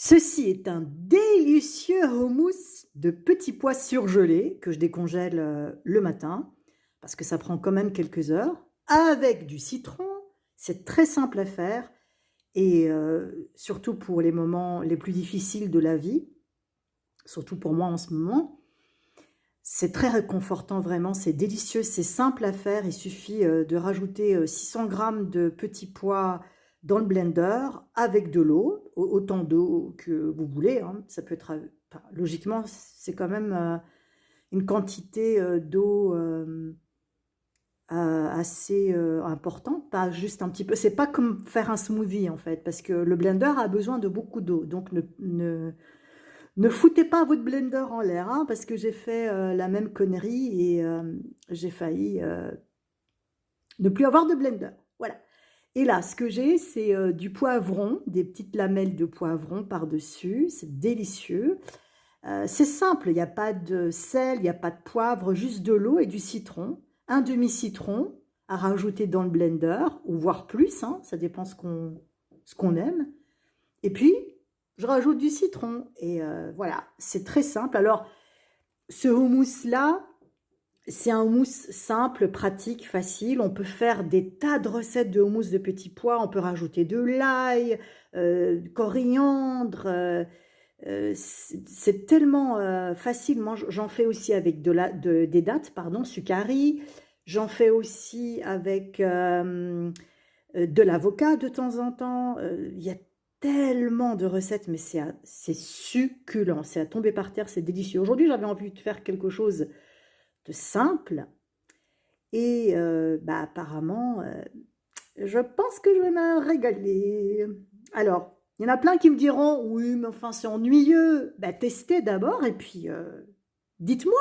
Ceci est un délicieux houmous de petits pois surgelés que je décongèle le matin, parce que ça prend quand même quelques heures, avec du citron. C'est très simple à faire et surtout pour les moments les plus difficiles de la vie, surtout pour moi en ce moment. C'est très réconfortant vraiment, c'est délicieux, c'est simple à faire. Il suffit de rajouter 600 grammes de petits pois dans le blender avec de l'eau, autant d'eau que vous voulez, hein. Ça peut être, enfin, logiquement, c'est quand même une quantité d'eau assez importante, pas juste un petit peu. C'est pas comme faire un smoothie en fait, parce que le blender a besoin de beaucoup d'eau. Donc ne foutez pas votre blender en l'air, hein, parce que j'ai fait la même connerie et j'ai failli ne plus avoir de blender. Voilà. Et là, ce que j'ai, c'est du poivron, des petites lamelles de poivron par-dessus. C'est délicieux. C'est simple, il n'y a pas de sel, il n'y a pas de poivre, juste de l'eau et du citron. Un demi-citron à rajouter dans le blender, ou voire plus, hein, ça dépend ce qu'on aime. Et puis, je rajoute du citron. Et voilà, c'est très simple. Alors, ce houmous-là, c'est un houmous simple, pratique, facile. On peut faire des tas de recettes de houmous de petits pois. On peut rajouter de l'ail, du coriandre. C'est tellement facile. Moi, j'en fais aussi avec des dattes, pardon, sucari. J'en fais aussi avec de l'avocat de temps en temps. Il y a tellement de recettes, mais c'est succulent. C'est à tomber par terre, c'est délicieux. Aujourd'hui, j'avais envie de faire quelque chose de simple. Et bah, apparemment, je pense que je vais me régaler. Alors, il y en a plein qui me diront, oui, mais enfin, c'est ennuyeux. Bah, testez d'abord et puis dites-moi.